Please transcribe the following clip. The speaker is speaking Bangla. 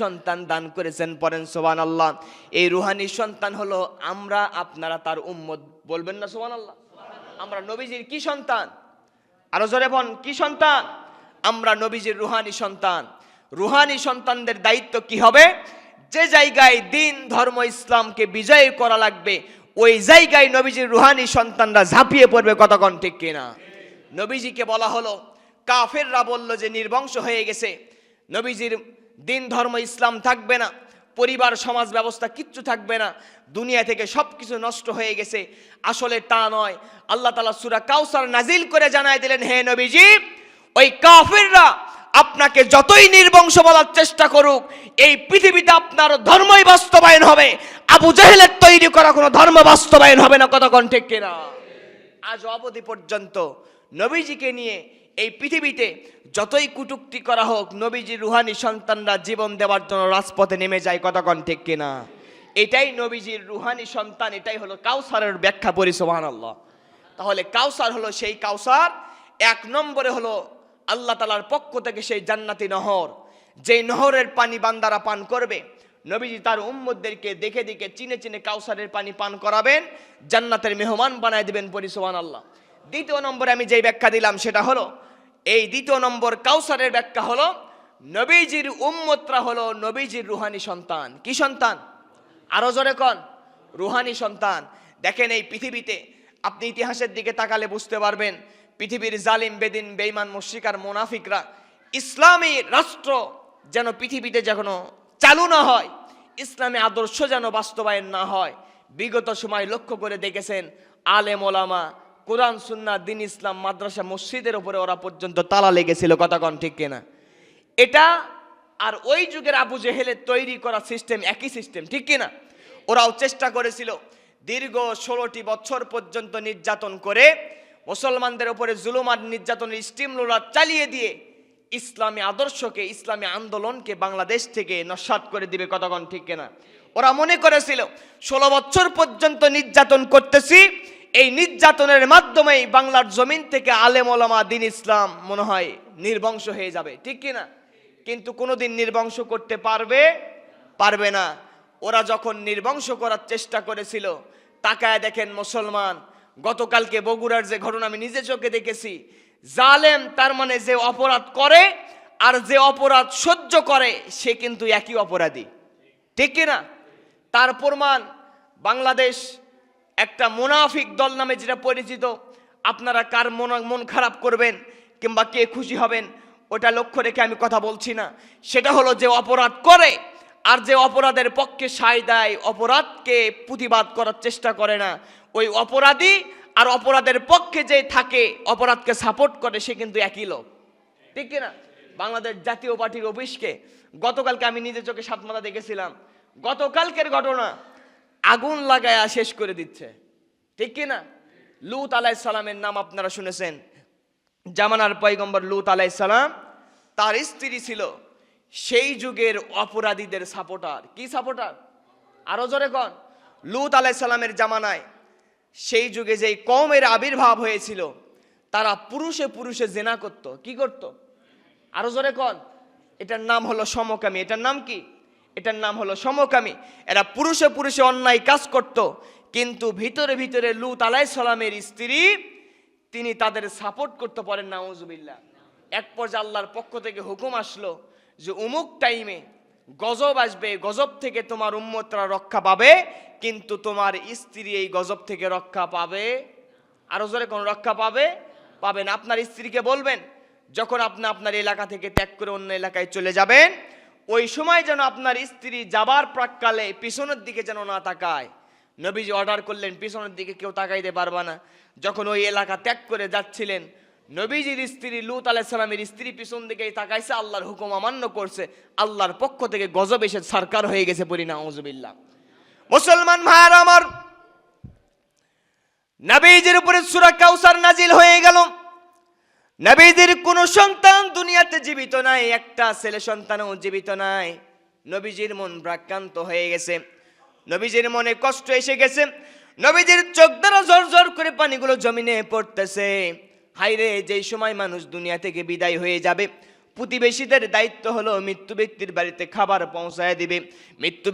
সন্তান দান করেছেন, পড়েন সুবহানাল্লাহ। এই রুহানি সন্তান হলো আমরা, আপনারা তার উম্মত, বলবেন না সুবহানাল্লাহ? আমরা নবীজির কি সন্তান? আরো জোরে বল, কি সন্তান? আমরা নবীজির রুহানি সন্তান। রুহানি সন্তানদের দায়িত্ব কি হবে? যে জায়গায় দিন ধর্ম ইসলামকে বিজয় করা লাগবে ওই জায়গায় নবীজির রুহানি সন্তানরা ঝাঁপিয়ে পড়বে, কতক্ষণ ঠিক কিনা? নবীজিকে বলা হলো, কাফেররা বলল যে নির্বংশ হয়ে গেছে, নবীজির দিন ধর্ম ইসলাম থাকবে না, পরিবার সমাজ ব্যবস্থা কিচ্ছু থাকবে না, দুনিয়া থেকে সব কিছু নষ্ট হয়ে গেছে। আসলে তা নয়। আল্লাহ তাআলা সূরা কাউসার নাজিল করে জানায় দিলেন, হে নবীজি, ওই কাফেররা আপনাকে যতই নির্বংশ বলার চেষ্টা করুক, এই পৃথিবীতে আপনার ধর্মই বাস্তবায়ন হবে, আবু জাহেলের তৈরি করা কোনো ধর্ম বাস্তবায়ন হবে না, কতক্ষণ ঠিক কিনা? আজ অবধি পর্যন্ত নবীজিকে নিয়ে এই পৃথিবীতে যতই কটূক্তি করা হোক, নবীজির রুহানি সন্তানরা জীবন দেওয়ার জন্য রাজপথে নেমে যায়, কতক্ষণ ঠিক কিনা? এটাই নবীজির রুহানি সন্তান, এটাই হলো কাউসারের ব্যাখ্যা, পড়ি সুবহানাল্লাহ। তাহলে কাউসার হলো সেই কাউসার, এক নম্বরে হলো আল্লাহ তাআলার পক্ষ থেকে সেই জান্নাতি নহর, যেই নহরের পানি বান্দারা পান করবে। নবীজি তার উম্মতদেরকে দেখে দেখে চিনে চিনে কাউসারের পানি পান করাবেন, জান্নাতের মেহমান বানায় দিবেন, পড়ি সুবহানাল্লাহ। দ্বিতীয় নম্বরে আমি যেই ব্যাখ্যা দিলাম সেটা হলো, এই দ্বিতীয় নম্বর কাউসারের ব্যাখ্যা হলো, নবীজির উম্মতরা হলো নবীজির রুহানি সন্তান। কি সন্তান? আরো জোরে কোন? রুহানি সন্তান। দেখেন এই পৃথিবীতে আপনি ইতিহাসের দিকে তাকালে বুঝতে পারবেন, পৃথিবীর জালিম বেদিন বেঈমান মুশরিক আর মুনাফিকরা ইসলামী রাষ্ট্র যেন পৃথিবীতে যখন চালু না হয়, ইসলামী আদর্শ যেন বাস্তবায়ন না হয়, বিগত সময় লক্ষ্য করে দেখেছেন আলেম ওলামা, কোরআন সুন্নাহ, দ্বীন ইসলাম, মাদ্রাসা মসজিদের উপরে ওরা পর্যন্ত তালা লেগেছিল, কতক্ষণ ঠিক কিনা? এটা আর ওই যুগের আবু জেহেলের তৈরি করা সিস্টেম একই সিস্টেম, ঠিক কিনা? ওরাও চেষ্টা করেছিল দীর্ঘ 16টি বছর পর্যন্ত নির্যাতন করে মুসলমানদের উপরে জুলুম আর নির্যাতনের স্টিম রোলার চালিয়ে দিয়ে ইসলামী আদর্শকে, ইসলামী আন্দোলনকে বাংলাদেশ থেকে নস্যাৎ করে দিবে, কতক্ষণ ঠিক কিনা? ওরা মনে করেছিল 16 বছর পর্যন্ত নির্যাতন করতেছি, এই নির্যাতনের মাধ্যমেই বাংলার জমিন থেকে আলেম ওলামা, দ্বীন ইসলাম মনে হয় নির্বংশ হয়ে যাবে, ঠিক কিনা? কিন্তু কোনোদিন নির্বংশ করতে পারবে না। ওরা যখন নির্বংশ করার চেষ্টা করেছিল, তাকায় দেখেন মুসলমান, গতকালকে বগুড়ার যে ঘটনা আমি নিজে চোখে দেখেছি, জালেম তার মানে যে অপরাধ করে আর যে অপরাধ সহ্য করে সে কিন্তু একই অপরাধী, ঠিক কিনা? তার প্রমাণ বাংলাদেশ একটা মুনাফিক দল নামে যেটা পরিচিত। আপনারা কার মন খারাপ করবেন কিংবা কে খুশি হবেন ওটা লক্ষ্য রেখে আমি কথা বলছি না, সেটা হলো যে অপরাধ করে আর যে অপরাধের পক্ষে সায় দেয়, অপরাধকে প্রতিবাদ করার চেষ্টা করে না, ওই অপরাধী আর অপরাধের পক্ষে যে থাকে, অপরাধকে সাপোর্ট করে, সে কিন্তু একই লোক, ঠিক কিনা? বাংলাদেশ জাতীয় পার্টির অফিসকে গতকালকে আমি নিজে চোখে সাতমাথা দেখেছিলাম, গতকালকের ঘটনা আগুন লাগায়া শেষ করে দিচ্ছে, ঠিক কিনা? লূত আলাইহিস সালামের নাম আপনারা শুনেছেন, জামানার পয়গম্বর লূত আলাইহিস সালাম, তার স্ত্রী ছিল সেই যুগের অপরাধীদের সাপোর্টার। কি সাপোর্টার? আরো জোরে কোন? লূত আলাইহিস সালামের জামানায় সেই যুগে যেই কওমের আবির্ভাব হয়েছিল, তারা পুরুষে পুরুষে জিনা করত। কি করত? আরো জোরে কোন? এটার নাম হলো সমকামী। এটার নাম কি? এটার নাম হলো সমকামী। এরা পুরুষে পুরুষে অন্যায় কাজ করত, কিন্তু ভিতরে ভিতরে লূত আলাইহিস সালামের স্ত্রী তিনি তাদের সাপোর্ট করতে পারেন, নাউজুবিল্লাহ। এক পর্যায়ে আল্লাহর পক্ষ থেকে হুকুম আসলো যে অমুক টাইমে গজব আসবে, গজব থেকে তোমার উম্মতরা রক্ষা পাবে, কিন্তু তোমার স্ত্রী এই গজব থেকে রক্ষা পাবে। আরো জোরে কোন? রক্ষা পাবে না। আপনার স্ত্রীকে বলবেন যখন আপনি আপনার এলাকা থেকে ত্যাগ করে অন্য এলাকায় চলে যাবেন, ওই সময় যেন আপনার স্ত্রী যাবার প্রাক্কালে পিছনের দিকে যেন না তাকায়। নবীজি অর্ডার করলেন পিছনের দিকে কেউ তাকাইতে পারবে না। যখন ওই এলাকা ত্যাগ করে যাচ্ছিলেন, নবীজির স্ত্রী লূত আলাইহিস সালামের স্ত্রী পিছন দিকেই তাকাইছে, আল্লাহর হুকুম অমান্য করছে, আল্লাহর পক্ষ থেকে গজব এসে সরকার হয়ে গেছে, পড়ি নাউজুবিল্লাহ। মুসলমান ভাইরা আমার, নবীজির উপরে সূরা কাউসার নাজিল হয়ে গেল। নবীজির কোন সন্তান দুনিয়াতে জীবিত নাই, একটা ছেলে সন্তানও জীবিত নাই। নবীজির মন ভারাক্রান্ত হয়ে গেছে, নবীজির মনে কষ্ট এসে গেছে, নবীজির চোখ দ্বারা ঝরঝর করে পানিগুলো জমিনে পড়তেছে। হায়রে, যেই সময় মানুষ দুনিয়া থেকে বিদায় হয়ে যাবে, প্রতিবেশীদের দায়িত্ব হলো মৃত্যু ব্যক্তির বাড়িতে খাবার পৌঁছায় দিবে। মৃত্যু